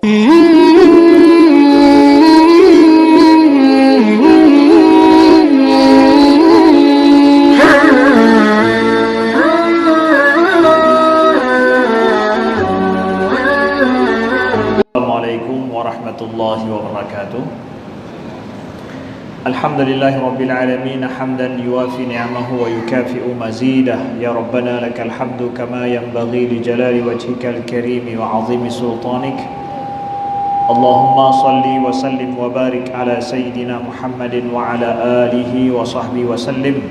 Assalamualaikum warahmatullahi wabarakatuh. Alhamdulillahi rabbil alamin hamdan yuwafi ni'amahu wa yukafi'u mazidah. Ya Rabbana lakal hamdu kama yanbaghi li jalali wajhikal karim wa 'azimi sultanik. Allahumma salli wa sallim wa barik ala sayyidina Muhammadin wa ala alihi wa sahbihi wa sallim.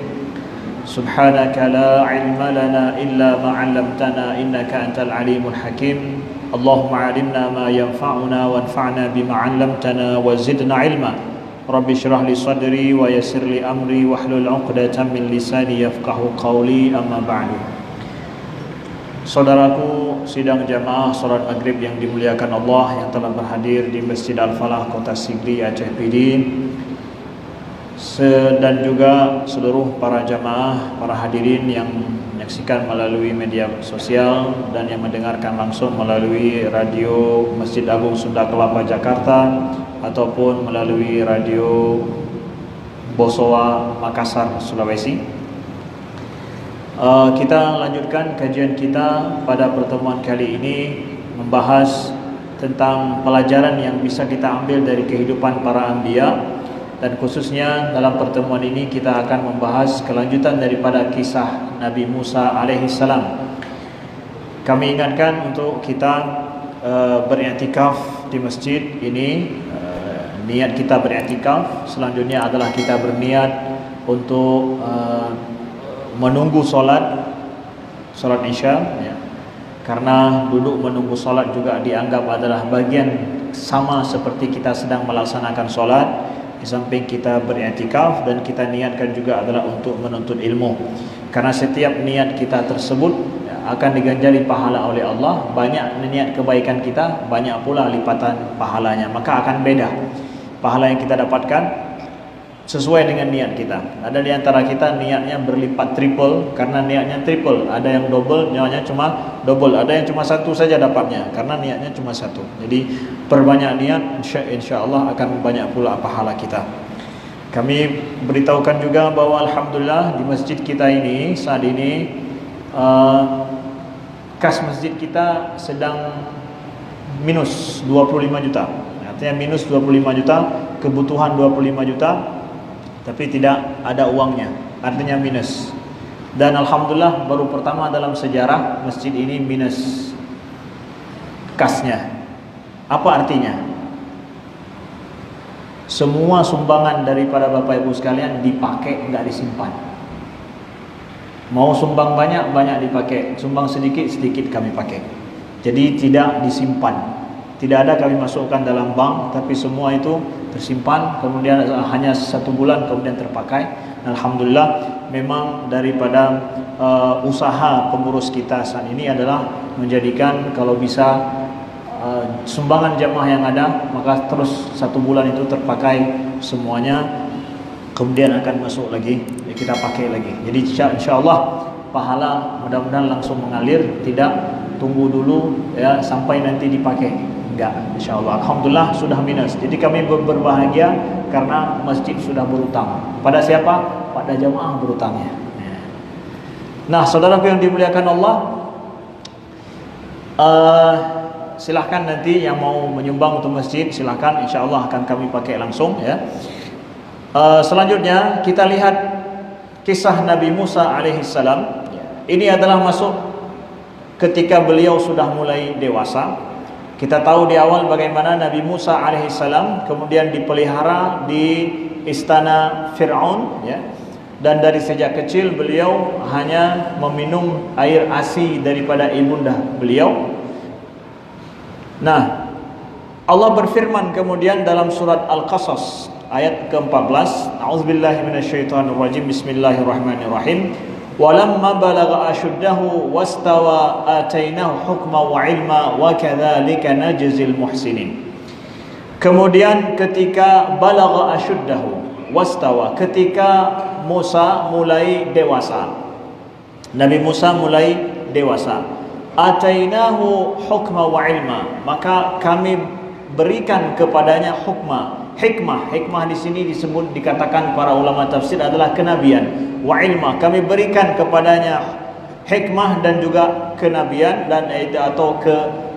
Subhanaka la ilma lana illa ma 'allamtana innaka antal alimul hakim. Allahumma 'allimna ma yanfa'una wanfa'na bima 'allamtana wa zidna 'ilma. Rabbi syrah li sadri wa yassir li amri wahlul 'uqdatam min lisani yafqahu qawli, amma ba'du. Saudaraku sidang jamaah salat maghrib yang dimuliakan Allah yang telah berhadir di Masjid Al-Falah Kota Sigli Aceh PD, dan juga seluruh para jamaah, para hadirin yang menyaksikan melalui media sosial dan yang mendengarkan langsung melalui radio Masjid Agung Sunda Kelapa Jakarta ataupun melalui radio Bosowa Makassar Sulawesi. Kita lanjutkan kajian kita pada pertemuan kali ini, membahas tentang pelajaran yang bisa kita ambil dari kehidupan para anbiya, dan khususnya dalam pertemuan ini kita akan membahas kelanjutan daripada kisah Nabi Musa alaihissalam. Kami ingatkan untuk kita beriktikaf di masjid ini. Niat kita beriktikaf selanjutnya adalah kita berniat untuk menunggu solat isya, ya. Karena duduk menunggu solat juga dianggap adalah bagian sama seperti kita sedang melaksanakan solat. Di samping kita beriktikaf, dan kita niatkan juga adalah untuk menuntut ilmu. Karena setiap niat kita tersebut akan diganjari pahala oleh Allah. Banyak niat kebaikan kita, banyak pula lipatan pahalanya. Maka akan beda pahala yang kita dapatkan sesuai dengan niat kita. Ada di antara kita niatnya berlipat triple karena niatnya triple. Ada yang double, niatnya cuma double. Ada yang cuma satu saja dapatnya karena niatnya cuma satu. Jadi perbanyak niat, insya Allah akan banyak pula pahala kita. Kami beritahukan juga bahwa alhamdulillah di masjid kita ini saat ini kas masjid kita sedang minus 25 juta. Artinya minus 25 juta, kebutuhan 25 juta, tapi tidak ada uangnya, artinya minus. Dan alhamdulillah baru pertama dalam sejarah masjid ini minus kasnya. Apa artinya? Semua sumbangan daripada Bapak Ibu sekalian dipakai, enggak disimpan. Mau sumbang banyak, banyak dipakai. Sumbang sedikit, sedikit kami pakai. Jadi tidak disimpan. Tidak ada kami masukkan dalam bank, tapi semua itu tersimpan, kemudian hanya 1 bulan kemudian terpakai. Alhamdulillah, memang daripada usaha pengurus kita saat ini adalah menjadikan kalau bisa sumbangan jamaah yang ada, maka terus 1 bulan itu terpakai semuanya, kemudian akan masuk lagi, kita pakai lagi. Jadi insya Allah pahala mudah-mudahan langsung mengalir, tidak tunggu dulu ya sampai nanti dipakai. Enggak, insyaallah. Alhamdulillah sudah minus. Jadi kami berbahagia karena masjid sudah berutang. Pada siapa? Pada jamaah berutangnya. Nah, saudaraku yang dimuliakan Allah, silahkan nanti yang mau menyumbang untuk masjid, silahkan, insyaallah akan kami pakai langsung ya. Selanjutnya kita lihat kisah Nabi Musa alaihissalam. Ini adalah masuk ketika beliau sudah mulai dewasa. Kita tahu di awal bagaimana Nabi Musa alaihissalam kemudian dipelihara di istana Fir'aun, ya. Dan dari sejak kecil beliau hanya meminum air ASI daripada ibunda beliau. Nah, Allah berfirman kemudian dalam surat Al-Qasas ayat ke-14, A'udzubillahi minasyaitonirrajim, bismillahirrahmanirrahim. Walamma balagha ashuddahu wastawa atainahu hukma wa ilma wa kadzalika najzil muhsinin. Kemudian ketika balagha ashuddahu wastawa, ketika Musa mulai dewasa, Nabi Musa mulai dewasa, atainahu hukma wa ilma, maka kami berikan kepadanya hikmah di sini disebut, dikatakan para ulama tafsir adalah kenabian. Wa ilma, kami berikan kepadanya hikmah dan juga kenabian, dan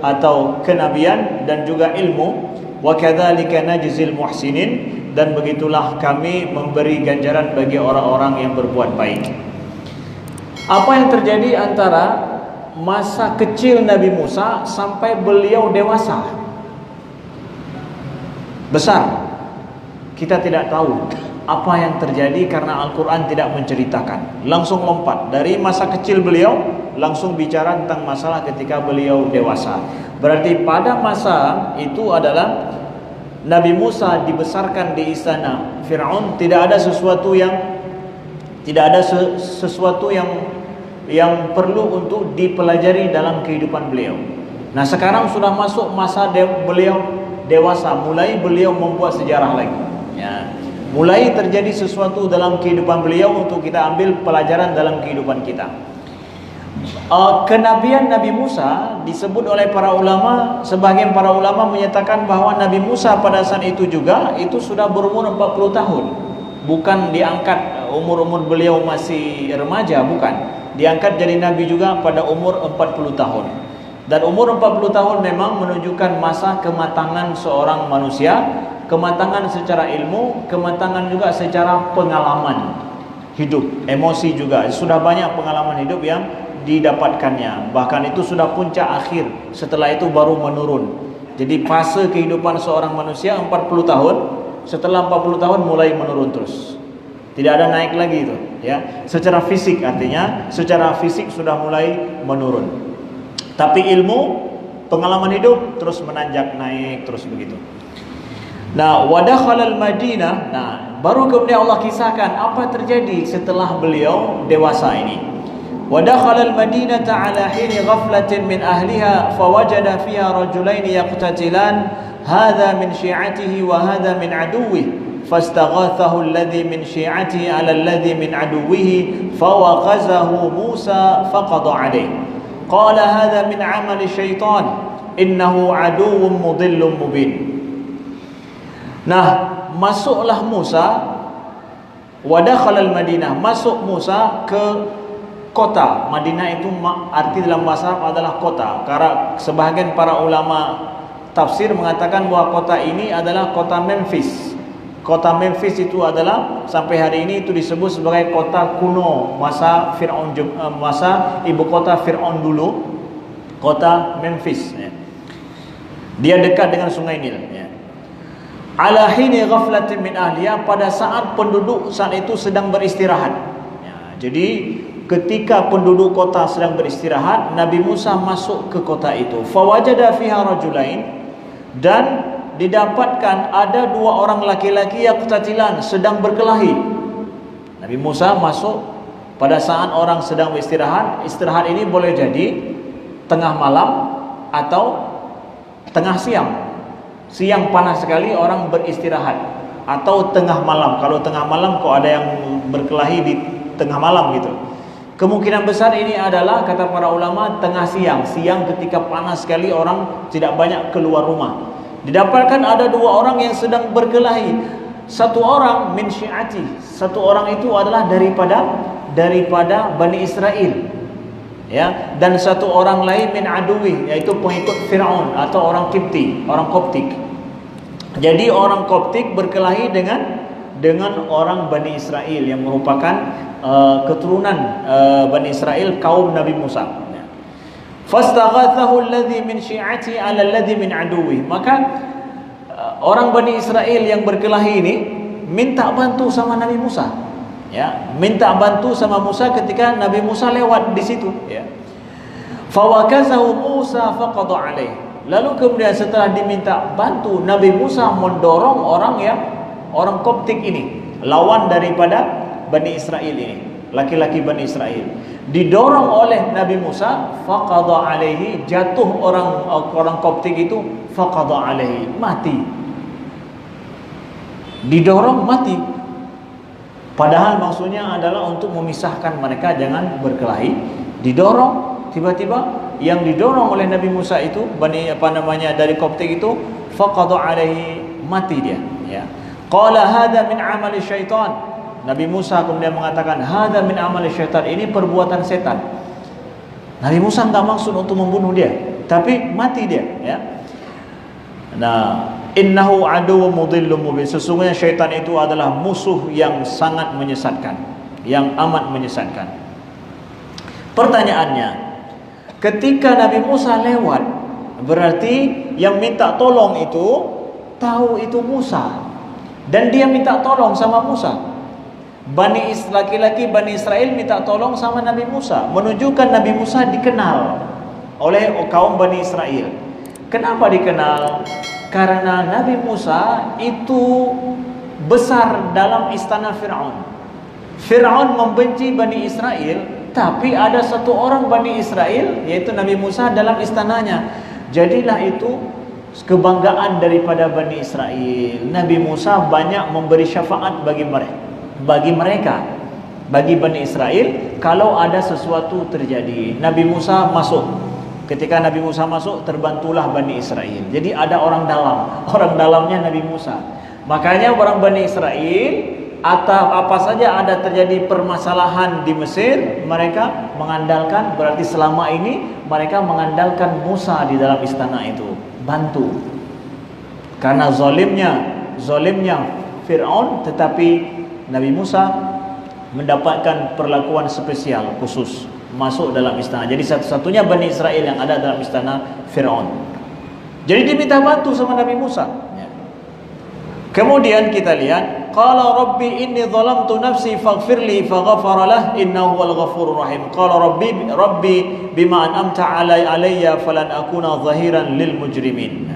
atau kenabian dan juga ilmu. Wa kadzalika najzil muhsinin, dan begitulah kami memberi ganjaran bagi orang-orang yang berbuat baik. Apa yang terjadi antara masa kecil Nabi Musa sampai beliau dewasa besar, kita tidak tahu apa yang terjadi karena Al-Quran tidak menceritakan. Langsung lompat dari masa kecil beliau langsung bicara tentang masalah ketika beliau dewasa. Berarti pada masa itu adalah Nabi Musa dibesarkan di istana Fir'aun, tidak ada sesuatu yang perlu untuk dipelajari dalam kehidupan beliau. Nah, sekarang sudah masuk masa beliau dewasa, mulai beliau membuat sejarah lagi. Ya. Mulai terjadi sesuatu dalam kehidupan beliau untuk kita ambil pelajaran dalam kehidupan kita. Kenabian Nabi Musa disebut oleh para ulama, sebagian para ulama menyatakan bahwa Nabi Musa pada saat itu juga itu sudah berumur 40 tahun. Bukan diangkat umur-umur beliau masih remaja, bukan. Diangkat jadi nabi juga pada umur 40 tahun. Dan umur 40 tahun memang menunjukkan masa kematangan seorang manusia, kematangan secara ilmu, kematangan juga secara pengalaman hidup, emosi juga. Sudah banyak pengalaman hidup yang didapatkannya. Bahkan itu sudah puncak akhir. Setelah itu baru menurun. Jadi fase kehidupan seorang manusia 40 tahun. Setelah 40 tahun mulai menurun terus. Tidak ada naik lagi itu, ya. Secara fisik, artinya secara fisik sudah mulai menurun. Tapi ilmu, pengalaman hidup terus menanjak naik terus begitu. Nah, wadakhalal Madinah. Nah, baru kemudian Allah kisahkan apa terjadi setelah beliau dewasa ini. ودخل المدينة على حين غفلة من أهلها فوجد فيها رجلين يقتتلان هذا من شيعته وهذا من عدوه فاستغاثه الذي من شيعته على الذي من عدوه فوقزه موسى فقضى عليه قال هذا من عمل الشيطان إنه عدو مضل مبين. Nah, masuklah Musa, wadakhalal Madinah, masuk Musa ke kota. Madinah itu arti dalam bahasa Arab adalah kota. Karena sebahagian para ulama tafsir mengatakan bahwa kota ini adalah kota Memphis. Kota Memphis itu adalah sampai hari ini itu disebut sebagai kota kuno masa Fir'aun, masa ibu kota Fir'aun dulu, kota Memphis. Dia dekat dengan Sungai Nil. Ala hini ghaflatin min ahliya, pada saat penduduk saat itu sedang beristirahat. Jadi ketika penduduk kota sedang beristirahat, Nabi Musa masuk ke kota itu. Fawajada fiha rajulain, dan didapatkan ada dua orang laki-laki yang qatatilan, sedang berkelahi. Nabi Musa masuk pada saat orang sedang beristirahat. Istirahat ini boleh jadi tengah malam atau tengah siang. Siang panas sekali orang beristirahat, atau tengah malam. Kalau tengah malam kok ada yang berkelahi di tengah malam gitu. Kemungkinan besar ini adalah, kata para ulama, tengah siang. Siang ketika panas sekali, orang tidak banyak keluar rumah. Didapatkan ada dua orang yang sedang berkelahi. Satu orang min syi'ati, satu orang itu adalah daripada Bani Israel, ya. Dan satu orang lain min aduwi, yaitu pengikut Fir'aun atau orang Kipti, orang Koptik. Jadi orang Koptik berkelahi dengan orang Bani Israel yang merupakan keturunan Bani Israel, kaum Nabi Musa. Fastaghathahu alladhi min syi'ati 'ala alladhi min aduwwi. Maka orang Bani Israel yang berkelahi ini minta bantu sama Nabi Musa. Ya, minta bantu sama Musa ketika Nabi Musa lewat di situ, ya. Fawakazahu Musa faqada 'alaihi. Lalu kemudian setelah diminta bantu, Nabi Musa mendorong orang Koptik ini, lawan daripada Bani Israel ini, laki-laki Bani Israel, didorong oleh Nabi Musa, faqadha alaihi, jatuh orang Koptik itu, faqadha alaihi, mati. Didorong mati. Padahal maksudnya adalah untuk memisahkan mereka jangan berkelahi. Didorong, tiba-tiba yang didorong oleh Nabi Musa itu dari koptik itu, faqada alaihi, mati dia, ya. Qala hadza min amali syaitan. Nabi Musa kemudian mengatakan, hadza min amali syaitan, ini perbuatan setan. Nabi Musa enggak maksud untuk membunuh dia, tapi mati dia, ya. Nah, innahu aduwwun mudhillun mubin, sesungguhnya syaitan itu adalah musuh yang sangat menyesatkan, yang amat menyesatkan. Pertanyaannya, ketika Nabi Musa lewat, berarti yang minta tolong itu tahu itu Musa, dan dia minta tolong sama Musa. Laki-laki Bani Israel minta tolong sama Nabi Musa, menunjukkan Nabi Musa dikenal oleh kaum Bani Israel. Kenapa dikenal? Karena Nabi Musa itu besar dalam istana Fir'aun. Fir'aun membenci Bani Israel, tapi ada satu orang Bani Israel, yaitu Nabi Musa, dalam istananya. Jadilah itu kebanggaan daripada Bani Israel. Nabi Musa banyak memberi syafaat bagi mereka, bagi Bani Israel, kalau ada sesuatu terjadi. Nabi Musa masuk. Ketika Nabi Musa masuk, terbantulah Bani Israel. Jadi ada orang dalamnya Nabi Musa. Makanya orang Bani Israel, atau apa saja ada terjadi permasalahan di Mesir, mereka mengandalkan, berarti selama ini mereka mengandalkan Musa di dalam istana itu, bantu. Karena zalimnya Fir'aun, tetapi Nabi Musa mendapatkan perlakuan spesial khusus, masuk dalam istana. Jadi satu-satunya Bani Israel yang ada dalam istana Fir'aun. Jadi diminta bantu sama Nabi Musa, ya. Kemudian kita lihat, qala rabbi inni zalamtu nafsi faghfirli faghfara lah innahu wal ghafurur rahim. Qala rabbi bima an'amta alayya falan akuna zahiran lil mujrimin.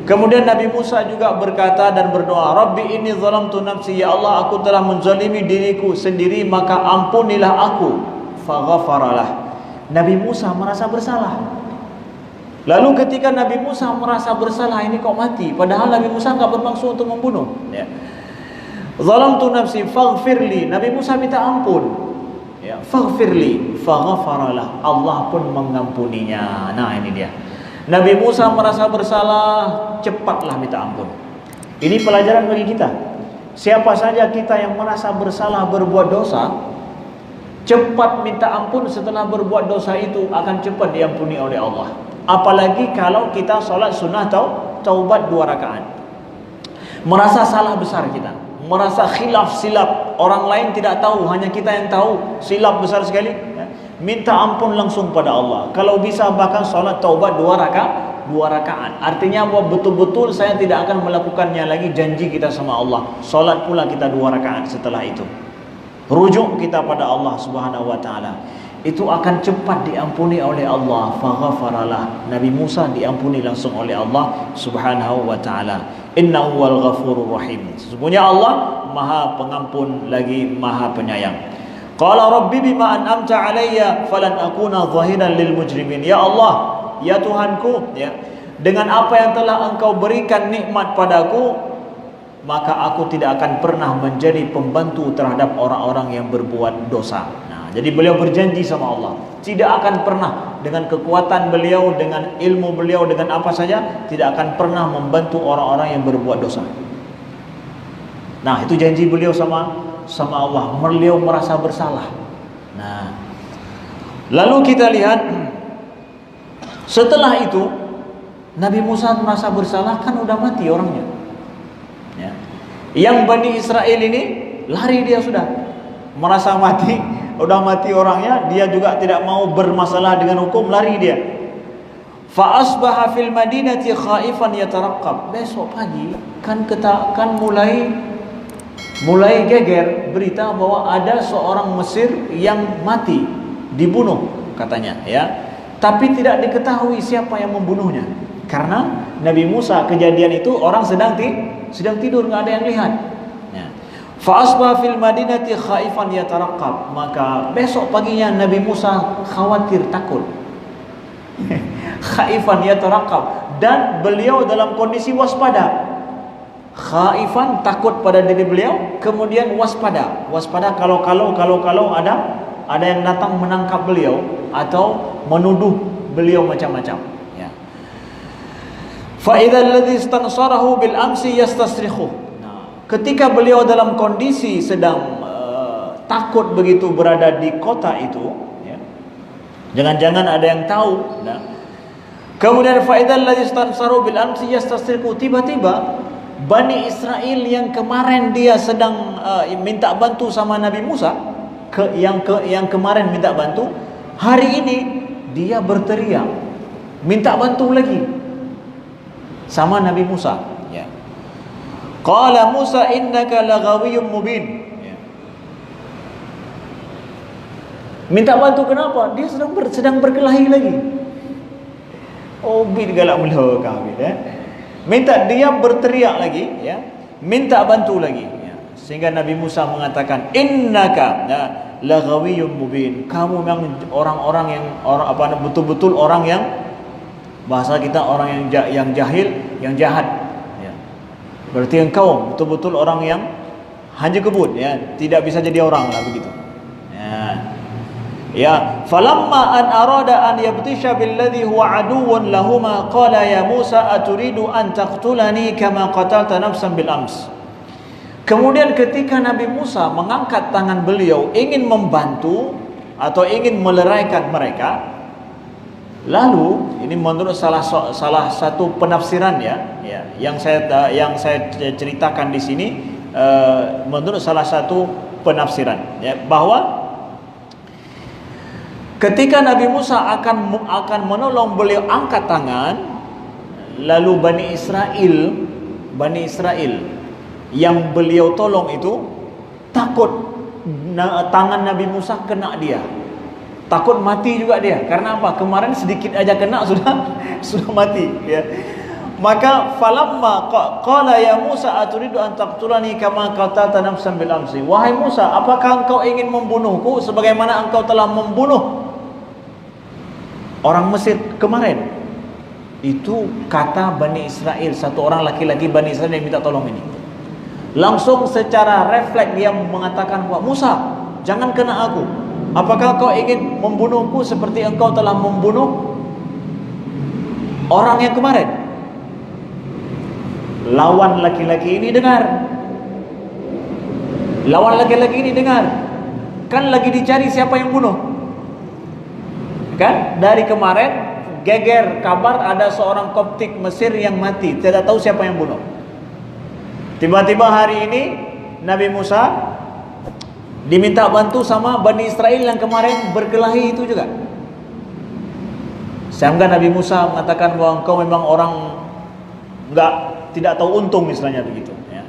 Kemudian Nabi Musa juga berkata dan berdoa, Rabbi inni zalamtu nafsi, ya Allah, aku telah menzalimi diriku sendiri, maka ampunilah aku. Faghfaralah. Nabi Musa merasa bersalah. Lalu ketika Nabi Musa merasa bersalah, ini kok mati, padahal Nabi Musa enggak bermaksud untuk membunuh, ya. Zalamtu nafsi faghfirli, Nabi Musa minta ampun, ya. Faghfirli faghfaralah, Allah pun mengampuninya. Nah, ini dia. Nabi Musa merasa bersalah, cepatlah minta ampun. Ini pelajaran bagi kita. Siapa saja kita yang merasa bersalah, berbuat dosa, cepat minta ampun setelah berbuat dosa itu, akan cepat diampuni oleh Allah. Apalagi kalau kita sholat sunnah atau taubat 2 rakaat. Merasa salah besar kita, merasa khilaf silap, orang lain tidak tahu, hanya kita yang tahu, silap besar sekali, ya. Minta ampun langsung pada Allah. Kalau bisa bahkan sholat taubat 2 rakaat. Artinya bahwa betul-betul saya tidak akan melakukannya lagi, janji kita sama Allah. Sholat pula kita 2 rakaat setelah itu. Rujuk kita pada Allah Subhanahu wa taala. Itu akan cepat diampuni oleh Allah. Faghfaralah. Nabi Musa diampuni langsung oleh Allah Subhanahu wa taala. Innahu wal ghafurur rahim. Sesungguhnya Allah Maha Pengampun lagi Maha Penyayang. Qala rabbi bima an'amta alayya falan akuna zahiran lil mujrimin. Ya Allah, ya Tuhanku, ya, dengan apa yang telah Engkau berikan nikmat padaku, maka aku tidak akan pernah menjadi pembantu terhadap orang-orang yang berbuat dosa. Nah, jadi beliau berjanji sama Allah, tidak akan pernah, dengan kekuatan beliau, dengan ilmu beliau, dengan apa saja, tidak akan pernah membantu orang-orang yang berbuat dosa. Nah, itu janji beliau sama Allah. Beliau merasa bersalah. Nah, lalu kita lihat setelah itu Nabi Musa merasa bersalah, kan udah mati orangnya, ya. Yang Bani Israel ini lari, dia sudah merasa mati, udah mati orangnya, dia juga tidak mau bermasalah dengan hukum, lari dia. Fa asbaha fil madinati khaifan yataraqqab. Besok pagi kan mulai geger berita bahwa ada seorang Mesir yang mati, dibunuh katanya, ya. Tapi tidak diketahui siapa yang membunuhnya. Karena Nabi Musa kejadian itu orang sedang tidur, nggak ada yang lihat. Ya. Fa asbaha fil madinati khaifan yataraqqab. Maka besok paginya Nabi Musa khawatir, takut. Khaifan yataraqqab, dan beliau dalam kondisi waspada. Khaifan, takut pada diri beliau, kemudian waspada kalau ada yang datang menangkap beliau atau menuduh beliau macam-macam. Ya. Fa idzal ladzi istansarahu bil amsi yastasrikhu. Nah, ketika beliau dalam kondisi sedang takut begitu berada di kota itu, ya. Jangan-jangan ada yang tahu. Nah, kemudian fa idzal ladzi istansarahu bil amsi yastasrikhu, tiba-tiba Bani Israel yang kemarin dia sedang minta bantu sama Nabi Musa, yang kemarin minta bantu, hari ini dia berteriak minta bantu lagi sama Nabi Musa. Ya. Qala Musa innaka laghawiyyun mubin. Ya. Minta bantu kenapa? Dia sedang berkelahi lagi. Oh, bin galak mula kami, minta dia berteriak lagi, ya, minta bantu lagi, ya. Sehingga Nabi Musa mengatakan innaka laghawiyyun mubin, kamu memang orang-orang yang betul-betul orang yang, bahasa kita orang yang jahil, yang jahat, ya. Berarti engkau betul-betul orang yang hanya kebut, ya, tidak bisa jadi orang lah begitu. Ya. Ya, falamma an arada an yabtisha billadhi huwa aduwwun lahuma qala ya Musa aturidu an taqtulani kama qatalta nafsan bil ams. Kemudian ketika Nabi Musa mengangkat tangan beliau ingin membantu atau ingin meleraikan mereka, lalu ini menurut salah satu penafsiran, ya, yang saya ceritakan di sini, menurut salah satu penafsiran, ya, bahwa ketika Nabi Musa akan menolong beliau angkat tangan, lalu Bani Israel yang beliau tolong itu takut tangan Nabi Musa kena dia, takut mati juga dia. Karena apa? Kemarin sedikit aja kena sudah mati, ya. Maka falamma qala ya Musa aturidu an taqtulani kama qatalta nafsan bil amsi. Wahai Musa, apakah engkau ingin membunuhku sebagaimana engkau telah membunuh orang Mesir kemarin? Itu kata Bani Israel, satu orang laki-laki Bani Israel yang minta tolong ini. Langsung secara refleks dia mengatakan, wah Musa, jangan kena aku. Apakah kau ingin membunuhku seperti engkau telah membunuh orang yang kemarin? Lawan laki-laki ini dengar. Kan lagi dicari siapa yang bunuh. Kan dari kemarin geger kabar ada seorang Koptik Mesir yang mati, tidak tahu siapa yang bunuh. Tiba-tiba hari ini Nabi Musa diminta bantu sama Bani Israel yang kemarin berkelahi itu juga. Sehingga Nabi Musa mengatakan bahwa engkau memang orang tidak tahu untung, misalnya begitu, ya.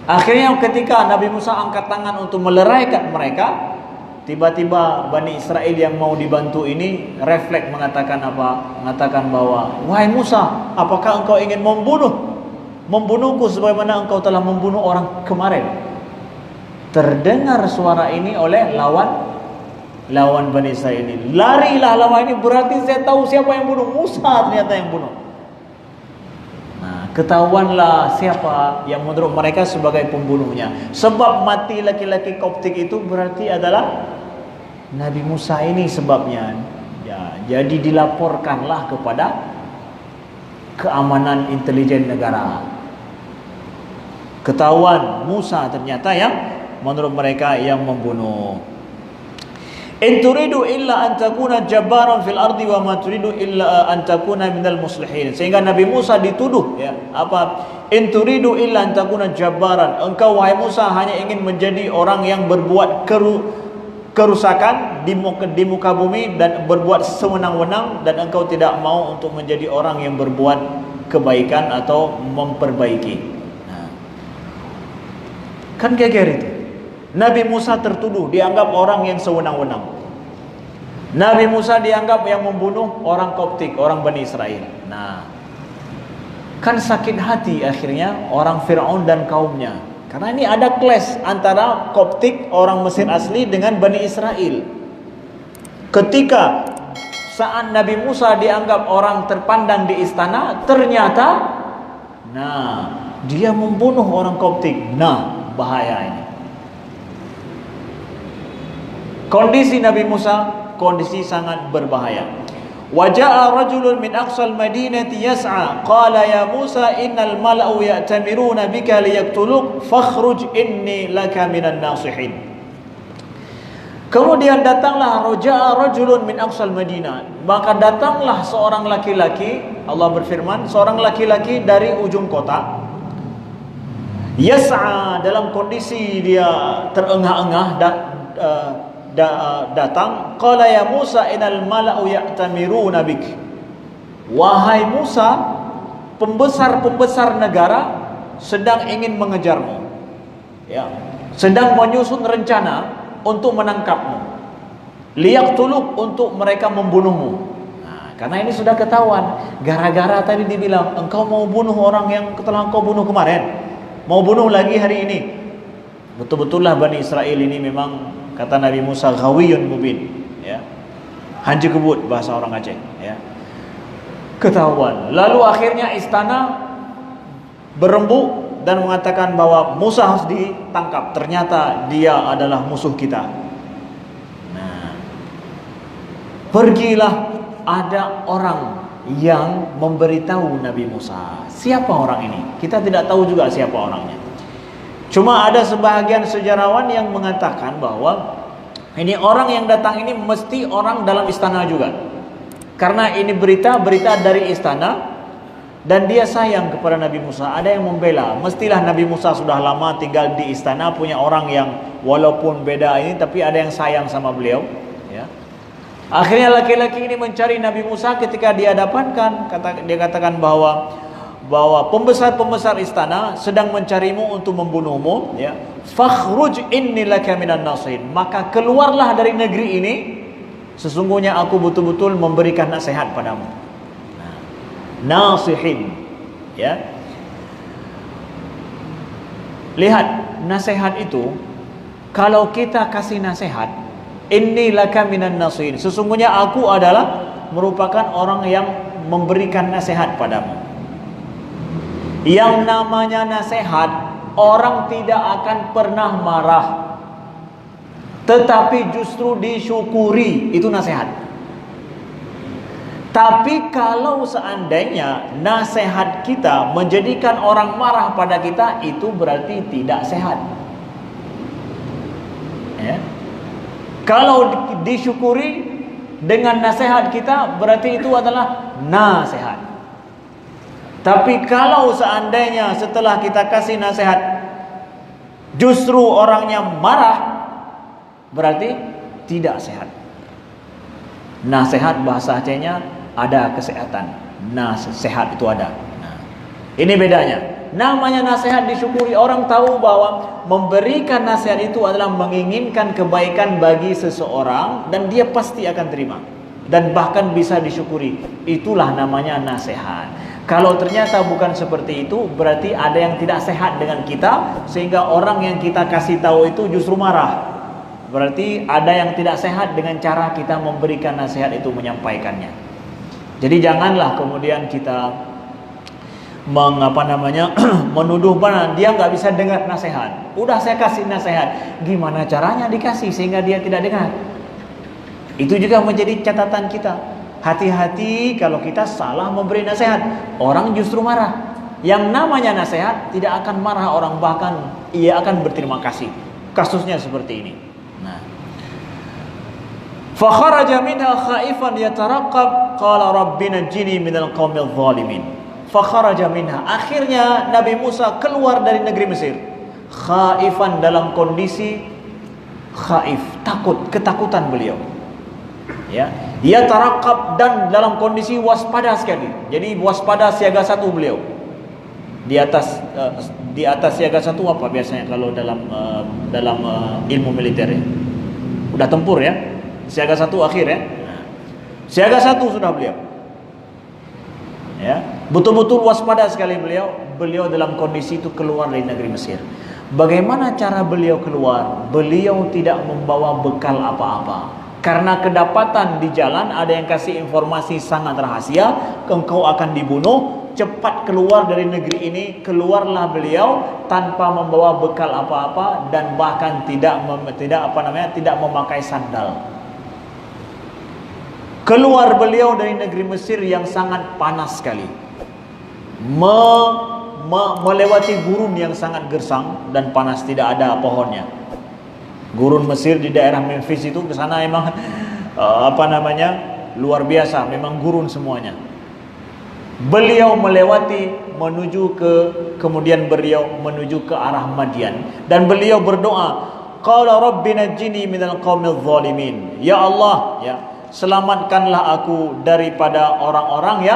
Akhirnya ketika Nabi Musa angkat tangan untuk meleraikan mereka, tiba-tiba Bani Israel yang mau dibantu ini refleks mengatakan apa? Mengatakan bahwa, wahai Musa, apakah engkau ingin membunuhku sebagaimana engkau telah membunuh orang kemarin? Terdengar suara ini oleh lawan Bani Israel ini. Larilah lawan ini, berarti saya tahu siapa yang bunuh. Musa ternyata yang bunuh. Nah, ketahuanlah siapa yang menurut mereka sebagai pembunuhnya. Sebab mati laki-laki Koptik itu berarti adalah Nabi Musa ini sebabnya. Ya, jadi dilaporkanlah kepada keamanan intelijen negara. Ketahuan Musa ternyata yang menurut mereka yang membunuh. In turidu illa an takuna jabbaran fil ardi wa ma turidu illa an takuna minal muslihin. Sehingga Nabi Musa dituduh, ya, apa? In turidu illa an takuna jabbaran. Engkau wahai Musa hanya ingin menjadi orang yang berbuat kerusakan di muka bumi dan berbuat sewenang-wenang, dan engkau tidak mau untuk menjadi orang yang berbuat kebaikan atau memperbaiki. Nah, kan geger itu. Nabi Musa tertuduh, dianggap orang yang sewenang-wenang. Nabi Musa dianggap yang membunuh orang Koptik, orang Bani Israel. Nah, kan sakit hati akhirnya orang Fir'aun dan kaumnya. Karena ini ada clash antara Koptik, orang Mesir asli, dengan Bani Israel. Ketika saat Nabi Musa dianggap orang terpandang di istana, ternyata dia membunuh orang Koptik. Nah, bahaya ini. Kondisi Nabi Musa kondisi sangat berbahaya. Wa jaa rajulun min aqsal madinati yas'a qala ya Musa innal mala'u ya'tamiruna bika liyaqtuluk fakhruj inni laka minan nasihin. Kemudian datanglah rajulun min aqsal Madinah, maka datanglah seorang laki-laki, Allah berfirman, seorang laki-laki dari ujung kota, yas'a, dalam kondisi dia terengah-engah, datang, qala ya Musa innal mala'u ya'tamiruna bik. Wahai Musa, pembesar-pembesar negara sedang ingin mengejarmu, ya, sedang menyusun rencana untuk menangkapmu, liyaqtuluk, untuk mereka membunuhmu. Nah, karena ini sudah ketahuan, gara-gara tadi dibilang engkau mau bunuh orang yang telah engkau bunuh kemarin, mau bunuh lagi hari ini. Betul-betullah Bani Israel ini memang, kata Nabi Musa, ghawiyun mubin, ya, hanji kebut bahasa orang Aceh, ya, ketahuan. Lalu akhirnya istana berembuk dan mengatakan bahwa Musa harus ditangkap. Ternyata dia adalah musuh kita. Nah, pergilah, ada orang yang memberitahu Nabi Musa. Siapa orang ini? Kita tidak tahu juga siapa orangnya. Cuma ada sebahagian sejarawan yang mengatakan bahwa ini orang yang datang ini mesti orang dalam istana juga. Karena ini berita dari istana, dan dia sayang kepada Nabi Musa. Ada yang membela, mestilah Nabi Musa sudah lama tinggal di istana, punya orang yang walaupun beda ini, tapi ada yang sayang sama beliau, ya. Akhirnya laki-laki ini mencari Nabi Musa. Ketika dia dapatkan, dia katakan bahwa pembesar-pembesar istana sedang mencarimu untuk membunuhmu, ya. Fakhruj inni laka minan nasihin. Maka keluarlah dari negeri ini, sesungguhnya aku betul-betul memberikan nasihat padamu. Nasihin, ya. Lihat, nasihat itu, kalau kita kasih nasihat, inni laka minan nasihin, sesungguhnya aku adalah merupakan orang yang memberikan nasihat padamu. Yang namanya nasihat, orang tidak akan pernah marah, tetapi justru disyukuri, itu nasihat. Tapi kalau seandainya nasihat kita menjadikan orang marah pada kita, itu berarti tidak sehat, ya. Kalau disyukuri dengan nasihat kita, berarti itu adalah nasihat. Tapi kalau seandainya setelah kita kasih nasihat justru orangnya marah, berarti tidak sehat. Nasihat bahasa Acehnya ada kesehatan. Nasihat itu ada. Nah, ini bedanya. Namanya nasihat disyukuri, orang tahu bahwa memberikan nasihat itu adalah menginginkan kebaikan bagi seseorang, dan dia pasti akan terima dan bahkan bisa disyukuri. Itulah namanya nasihat. Kalau ternyata bukan seperti itu, berarti ada yang tidak sehat dengan kita, sehingga orang yang kita kasih tahu itu justru marah. Berarti ada yang tidak sehat dengan cara kita memberikan nasihat itu, menyampaikannya. Jadi janganlah kemudian kita menuduh mana dia nggak bisa dengar nasihat. Udah saya kasih nasihat, gimana caranya dikasih sehingga dia tidak dengar? Itu juga menjadi catatan kita. Hati-hati kalau kita salah memberi nasihat, orang justru marah. Yang namanya nasihat tidak akan marah orang, bahkan ia akan berterima kasih. Kasusnya seperti ini. Nah, fakharaja minha khaifan yataraqqab qala rabbi najjini minal qaumil zalimin. Fakharaja minha, akhirnya Nabi Musa keluar dari negeri Mesir. Khaifan, dalam kondisi khaif, takut, ketakutan beliau. Ya, yataraqqab, dan dalam kondisi waspada sekali. Jadi waspada siaga satu beliau. Di atas siaga satu apa biasanya kalau dalam ilmu militer ya? Udah tempur ya. Siaga satu akhir ya. Siaga satu sudah beliau. Ya, betul-betul waspada sekali beliau. Beliau dalam kondisi itu keluar dari negeri Mesir. Bagaimana cara beliau keluar? Beliau tidak membawa bekal apa-apa. Karena kedapatan di jalan ada yang kasih informasi sangat rahasia, engkau akan dibunuh. Cepat keluar dari negeri ini. Keluarlah beliau tanpa membawa bekal apa-apa, dan bahkan tidak memakai sandal. Keluar beliau dari negeri Mesir yang sangat panas sekali, melewati gurun yang sangat gersang dan panas, tidak ada pohonnya. Gurun Mesir di daerah Memphis itu, ke sana memang luar biasa, memang gurun semuanya. Beliau melewati kemudian beliau menuju ke arah Madian, dan beliau berdoa, qala rabbi najjini minal qaumidz zalimin. Ya Allah, ya, selamatkanlah aku daripada orang-orang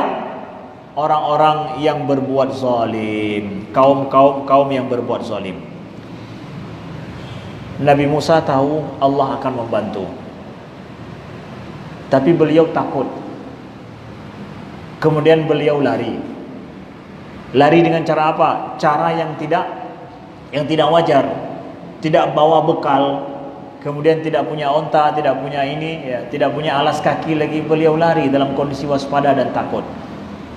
yang berbuat zalim, kaum yang berbuat zalim. Nabi Musa tahu Allah akan membantu, tapi beliau takut. Kemudian beliau lari dengan cara apa? Cara yang tidak wajar. Tidak bawa bekal, kemudian tidak punya onta, tidak punya tidak punya alas kaki lagi. Beliau lari dalam kondisi waspada dan takut.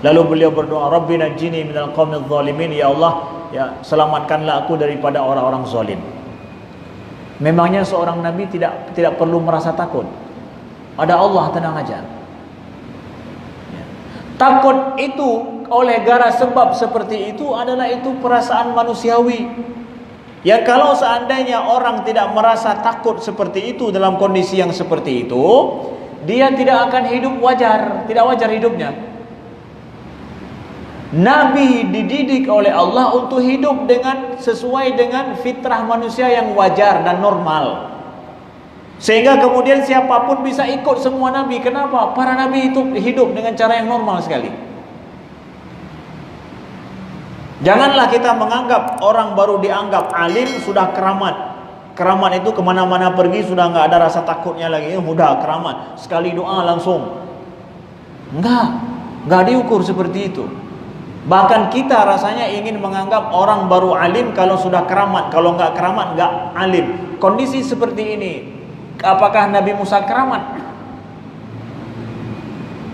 Lalu beliau berdoa, Rabbi najjini minal qaumidz zalimin. Ya Allah, ya, selamatkanlah aku daripada orang-orang zalim. Memangnya seorang nabi tidak perlu merasa takut. Ada Allah, tenang aja. Ya. Takut itu oleh gara sebab seperti itu adalah itu perasaan manusiawi. Ya, kalau seandainya orang tidak merasa takut seperti itu dalam kondisi yang seperti itu, dia tidak akan hidup wajar, tidak wajar hidupnya. Nabi dididik oleh Allah untuk hidup sesuai dengan fitrah manusia yang wajar dan normal. Sehingga kemudian siapapun bisa ikut semua nabi. Kenapa? Para nabi itu hidup dengan cara yang normal sekali. Janganlah kita menganggap orang baru dianggap alim sudah keramat. Keramat itu kemana-mana pergi sudah nggak ada rasa takutnya lagi. Mudah keramat, sekali doa langsung. Nggak diukur seperti itu. Bahkan kita rasanya ingin menganggap orang baru alim kalau sudah keramat. Kalau nggak keramat nggak alim. Kondisi seperti ini, apakah Nabi Musa keramat?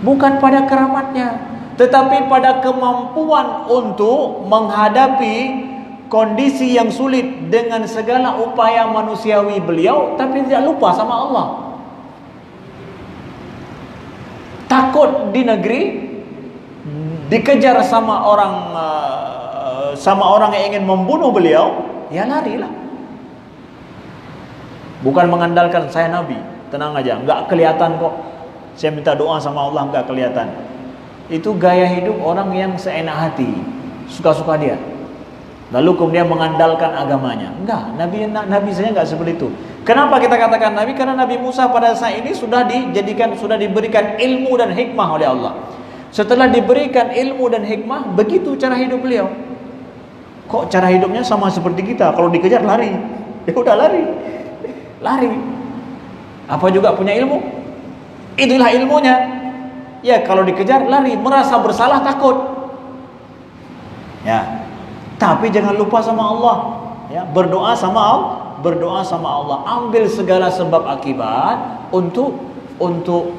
Bukan pada keramatnya, tetapi pada kemampuan untuk menghadapi kondisi yang sulit dengan segala upaya manusiawi beliau, tapi tidak lupa sama Allah. Takut di negeri, dikejar sama orang yang ingin membunuh beliau, ya larilah. Bukan mengandalkan saya nabi, tenang aja, nggak kelihatan kok. Saya minta doa sama Allah, nggak kelihatan. Itu gaya hidup orang yang seenak hati, suka-suka dia. Lalu kemudian mengandalkan agamanya. Enggak, nabi saya enggak seperti itu. Kenapa kita katakan nabi? Karena Nabi Musa pada saat ini sudah diberikan ilmu dan hikmah oleh Allah. Setelah diberikan ilmu dan hikmah, begitu cara hidup beliau. Kok cara hidupnya sama seperti kita? Kalau dikejar lari. Ya udah lari. Apa juga punya ilmu? Itulah ilmunya. Ya, kalau dikejar lari, merasa bersalah takut. Ya. Tapi jangan lupa sama Allah. Ya, berdoa sama Allah. Ambil segala sebab akibat untuk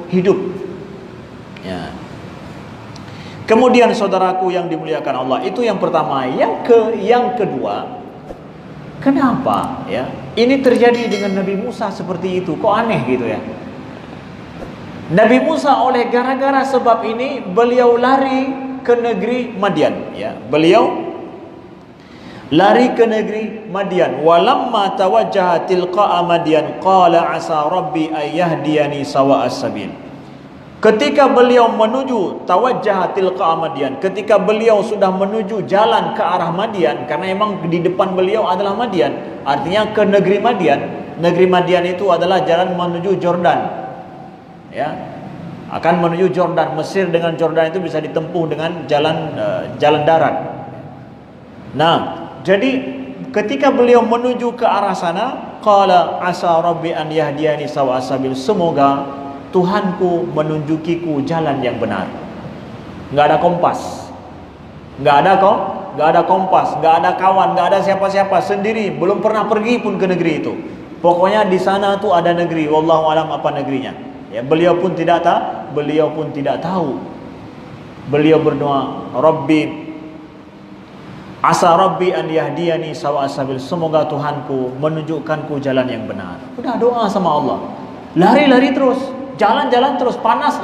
hidup. Ya. Kemudian saudaraku yang dimuliakan Allah, itu yang pertama. Yang kedua, kenapa ya ini terjadi dengan Nabi Musa seperti itu? Kok aneh gitu ya? Nabi Musa oleh gara-gara sebab ini beliau lari ke negeri Madian, ya. Beliau lari ke negeri Madian. Walamma tawajjaha tilqa'a Madian qala asa rabbi ayyahdiyani sawa'as sabil. Ketika beliau menuju tawajjaha tilqa'a Madian, ketika beliau sudah menuju jalan ke arah Madian, karena memang di depan beliau adalah Madian, artinya ke negeri Madian. Negeri Madian itu adalah jalan menuju Jordan. Ya, akan menuju Jordan. Mesir dengan Jordan itu bisa ditempuh dengan jalan darat. Nah, jadi ketika beliau menuju ke arah sana, qala asa rabbi an yahdiyani sawa'as sabil. Semoga Tuhanku menunjukiku jalan yang benar. Enggak ada kompas. Enggak ada kompas, enggak ada kawan, enggak ada siapa-siapa, sendiri, belum pernah pergi pun ke negeri itu. Pokoknya di sana tuh ada negeri, wallahu alam apa negerinya. Ya, beliau pun tidak tahu. Beliau berdoa, asa rabbi an yahdiyani sawa'as sabil. Semoga Tuhanku menunjukkanku jalan yang benar. Udah doa sama Allah. Lari terus. jalan-jalan terus, panas,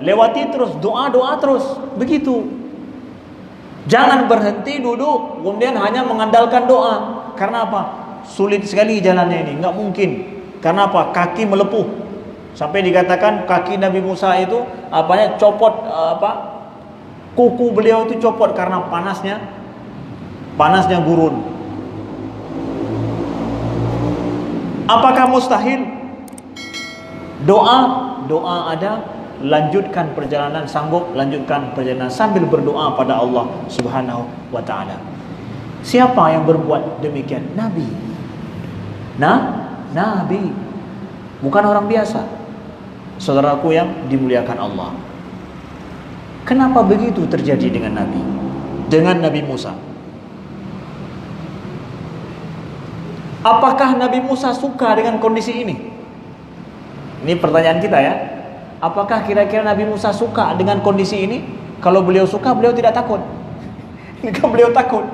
lewati terus, doa-doa terus, begitu. Jangan berhenti duduk kemudian hanya mengandalkan doa. Karena apa? Sulit sekali jalannya ini, nggak mungkin. Karena apa? Kaki melepuh. Sampai dikatakan kaki Nabi Musa itu copot, kuku beliau itu copot karena panasnya gurun. Apakah mustahil? Doa ada, lanjutkan perjalanan, sanggup lanjutkan perjalanan sambil berdoa pada Allah Subhanahu wa taala. Siapa yang berbuat demikian? Nabi. Nabi, bukan orang biasa. Saudaraku yang dimuliakan Allah. Kenapa begitu terjadi dengan Nabi? Dengan Nabi Musa? Apakah Nabi Musa suka dengan kondisi ini? Ini pertanyaan kita ya. Apakah kira-kira Nabi Musa suka dengan kondisi ini? Kalau beliau suka, beliau tidak takut. Ini kan beliau takut.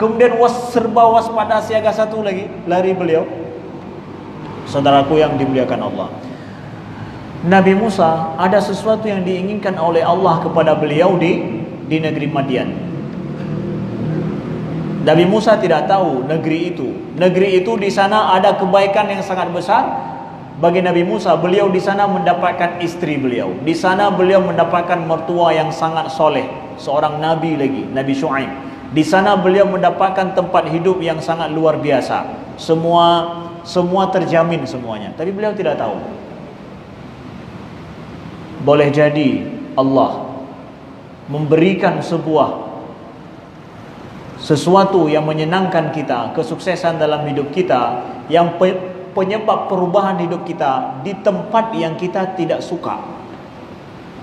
Kemudian serba waspada, siaga satu lagi, lari beliau. Saudaraku yang dimuliakan Allah, Nabi Musa ada sesuatu yang diinginkan oleh Allah kepada beliau di negeri Madian. Nabi Musa tidak tahu negeri itu. Negeri itu di sana ada kebaikan yang sangat besar bagi Nabi Musa. Beliau di sana mendapatkan istri beliau. Di sana beliau mendapatkan mertua yang sangat soleh, seorang nabi lagi, Nabi Syuaib. Di sana beliau mendapatkan tempat hidup yang sangat luar biasa. Semua terjamin semuanya. Tapi beliau tidak tahu. Boleh jadi Allah memberikan sesuatu yang menyenangkan kita, kesuksesan dalam hidup kita, yang penyebab perubahan hidup kita di tempat yang kita tidak suka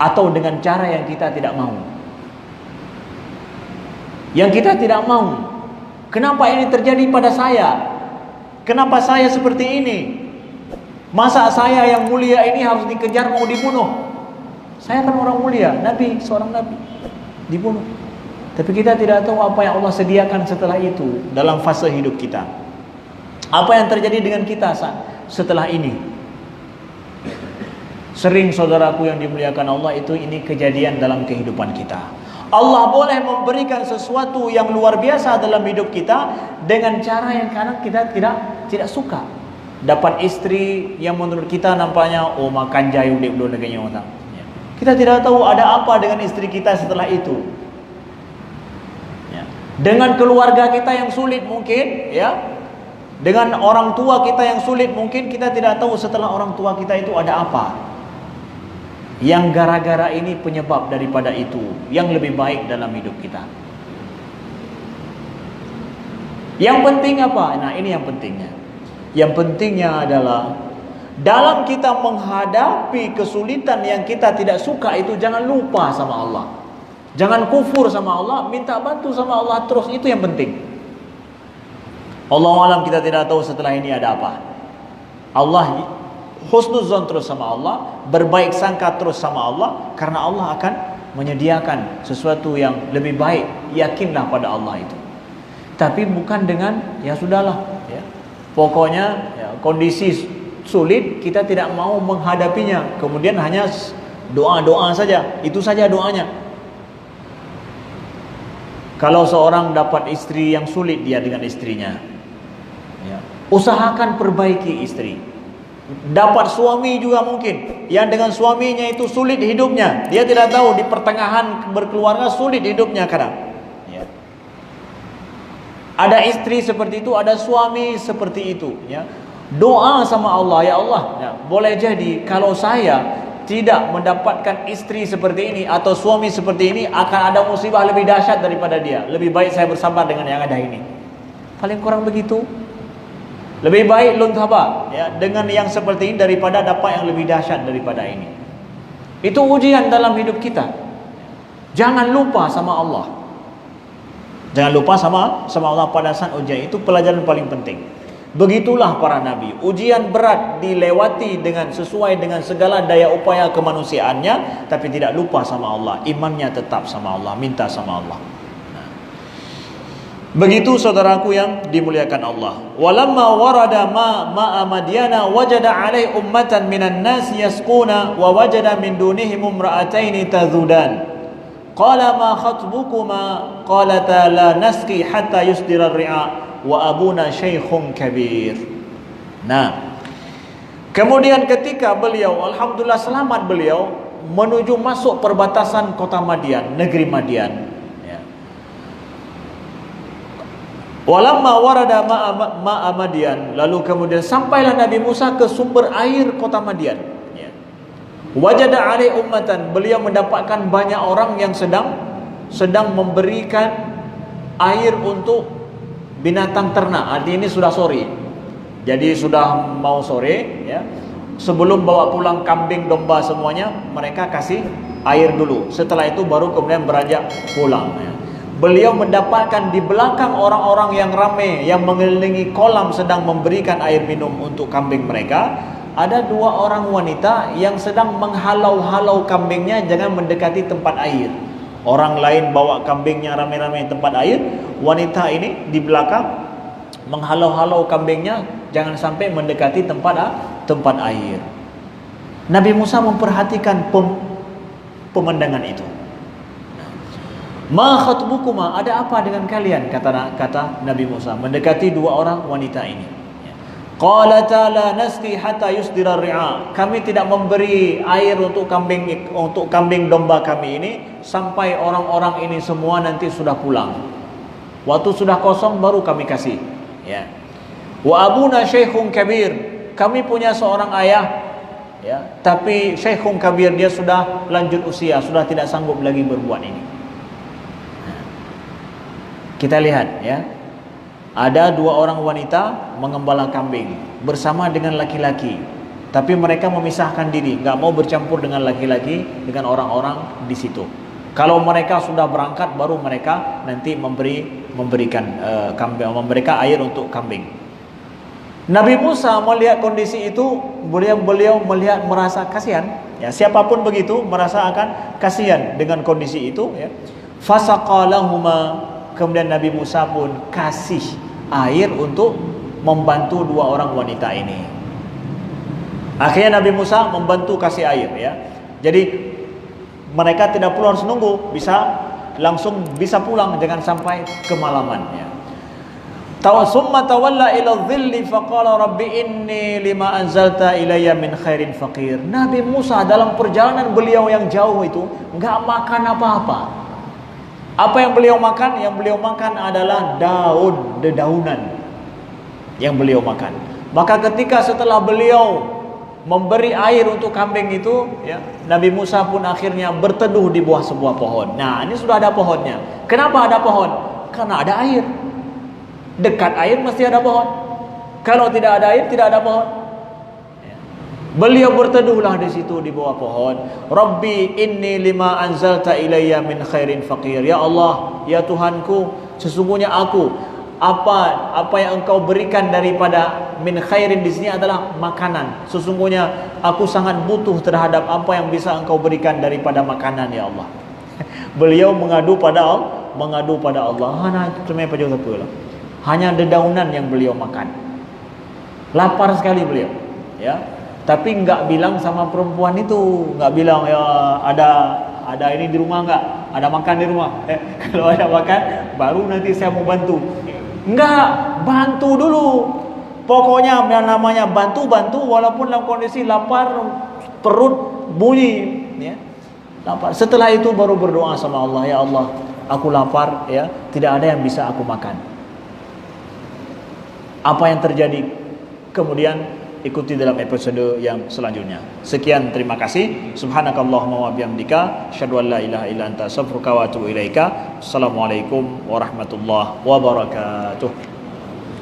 atau dengan cara yang kita tidak mau. Yang kita tidak mau. Kenapa ini terjadi pada saya? Kenapa saya seperti ini? Masa saya yang mulia ini harus dikejar, mau dibunuh? Saya kan orang mulia, nabi, seorang nabi, dibunuh. Tapi kita tidak tahu apa yang Allah sediakan setelah itu dalam fase hidup kita. Apa yang terjadi dengan kita setelah ini? Sering saudaraku yang dimuliakan Allah ini kejadian dalam kehidupan kita. Allah boleh memberikan sesuatu yang luar biasa dalam hidup kita dengan cara yang kadang kita tidak suka. Dapat istri yang menurut kita nampaknya makan jayu di belum neganya orang. Kita tidak tahu ada apa dengan istri kita setelah itu. Dengan keluarga kita yang sulit mungkin, ya. Dengan orang tua kita yang sulit mungkin, kita tidak tahu setelah orang tua kita itu ada apa. Yang gara-gara ini penyebab daripada itu yang lebih baik dalam hidup kita. Yang penting apa? Nah, ini yang pentingnya. Yang pentingnya adalah dalam kita menghadapi kesulitan yang kita tidak suka itu, jangan lupa sama Allah. Jangan kufur sama Allah, minta bantu sama Allah terus, itu yang penting. Allahu alam, kita tidak tahu setelah ini ada apa. Allah husnuzon terus sama Allah, berbaik sangka terus sama Allah, karena Allah akan menyediakan sesuatu yang lebih baik. Yakinlah pada Allah itu. Tapi bukan dengan ya sudahlah, ya. Pokoknya ya, kondisi sulit kita tidak mau menghadapinya, kemudian hanya doa-doa saja, itu saja doanya. Kalau seorang dapat istri yang sulit dia dengan istrinya, ya, usahakan perbaiki istri. Dapat suami juga mungkin yang dengan suaminya itu sulit hidupnya, dia tidak tahu di pertengahan berkeluarga sulit hidupnya kadang. Ya. Ada istri seperti itu, ada suami seperti itu. Ya. Doa sama Allah, ya Allah, ya, boleh jadi kalau saya tidak mendapatkan istri seperti ini atau suami seperti ini, akan ada musibah lebih dahsyat daripada dia. Lebih baik saya bersabar dengan yang ada ini. Paling kurang begitu. Lebih baik lun sabar ya dengan yang seperti ini daripada dapat yang lebih dahsyat daripada ini. Itu ujian dalam hidup kita. Jangan lupa sama Allah. Jangan lupa sama Allah pada saat ujian. Itu pelajaran paling penting. Begitulah para nabi, ujian berat dilewati dengan sesuai dengan segala daya upaya kemanusiaannya, tapi tidak lupa sama Allah, imannya tetap sama Allah, minta sama Allah. Begitu saudaraku yang dimuliakan Allah. Walamma warada ma'a Madyana wajada 'alai ummatan minan nas yasquna wa wajada min dunihim imra'ataini tadhudan. Qala ma khatbukuma qalata la nasqi hatta yusdira ar-ri'a wa abuna syaikhun kabir. Nah, kemudian ketika beliau, alhamdulillah selamat beliau menuju masuk perbatasan kota Madian, negeri Madian. Walamma warada ma'a Madian, lalu kemudian sampailah Nabi Musa ke sumber air kota Madian. Wajada 'alai ummatan, beliau mendapatkan banyak orang yang sedang memberikan air untuk binatang ternak. Ini sudah sore. Jadi sudah mau sore ya. Sebelum bawa pulang kambing, domba semuanya, mereka kasih air dulu. Setelah itu baru kemudian beranjak pulang ya. Beliau mendapatkan di belakang orang-orang yang ramai yang mengelilingi kolam sedang memberikan air minum untuk kambing mereka, ada dua orang wanita yang sedang menghalau-halau kambingnya jangan mendekati tempat air. Orang lain bawa kambingnya ramai-ramai tempat air, wanita ini di belakang menghalau-halau kambingnya jangan sampai mendekati tempat air. Nabi Musa memperhatikan pemandangan itu. Ma khatbukuma, ada apa dengan kalian, kata Nabi Musa mendekati dua orang wanita ini. Qalata la nasqi hatta yusdira ar-ri'a, kami tidak memberi air untuk kambing domba kami ini sampai orang-orang ini semua nanti sudah pulang. Waktu sudah kosong baru kami kasih ya. Wa abuna syaikhun kabir, kami punya seorang ayah ya, tapi syaikhun kabir, dia sudah lanjut usia, sudah tidak sanggup lagi berbuat ini. Kita lihat ya, ada dua orang wanita mengembala kambing bersama dengan laki-laki, tapi mereka memisahkan diri, nggak mau bercampur dengan laki-laki, dengan orang-orang di situ. Kalau mereka sudah berangkat, baru mereka nanti memberikan air untuk kambing. Nabi Musa melihat kondisi itu, beliau merasa kasihan. Ya, siapapun begitu merasa akan kasihan dengan kondisi itu. Ya. Fasaqalahuma, kemudian Nabi Musa pun kasih air untuk membantu dua orang wanita ini. Akhirnya Nabi Musa membantu kasih air ya. Jadi mereka tidak perlu harus nunggu, langsung bisa pulang, jangan sampai kemalaman ya. Summa tawalla ila dhilli faqala rabbi inni lima anzalta ilayya min khairin faqir. Nabi Musa dalam perjalanan beliau yang jauh itu enggak makan apa-apa. Apa yang beliau makan? Yang beliau makan adalah dedaunan yang beliau makan. Maka ketika setelah beliau memberi air untuk kambing itu ya, Nabi Musa pun akhirnya berteduh di bawah sebuah pohon. Nah, ini sudah ada pohonnya. Kenapa ada pohon? Karena ada air. Dekat air mesti ada pohon. Kalau tidak ada air, tidak ada pohon. Beliau berteduhlah di situ di bawah pohon. Rabbi inni lima anzalta ilayya min khairin faqir. Ya Allah, ya Tuhanku, sesungguhnya aku apa yang engkau berikan daripada min khairin di sini adalah makanan. Sesungguhnya aku sangat butuh terhadap apa yang bisa engkau berikan daripada makanan ya Allah. Beliau mengadu pada Allah. Hanya dedaunan yang beliau makan. Lapar sekali beliau, ya. Tapi enggak bilang sama perempuan itu, enggak bilang ya ada ini di rumah enggak? Ada makan di rumah. Kalau ada makan baru nanti saya mau bantu. Enggak, bantu dulu. Pokoknya yang namanya bantu walaupun dalam kondisi lapar, perut bunyi, ya. Lapar. Setelah itu baru berdoa sama Allah, ya Allah, aku lapar, ya, tidak ada yang bisa aku makan. Apa yang terjadi? Kemudian ikuti dalam episode yang selanjutnya. Sekian, terima kasih. Subhanakallahumma wa bihamdika, asyhadu an la ilaha illa anta, astaghfiruka wa atubu ilaika. Assalamualaikum warahmatullahi wabarakatuh.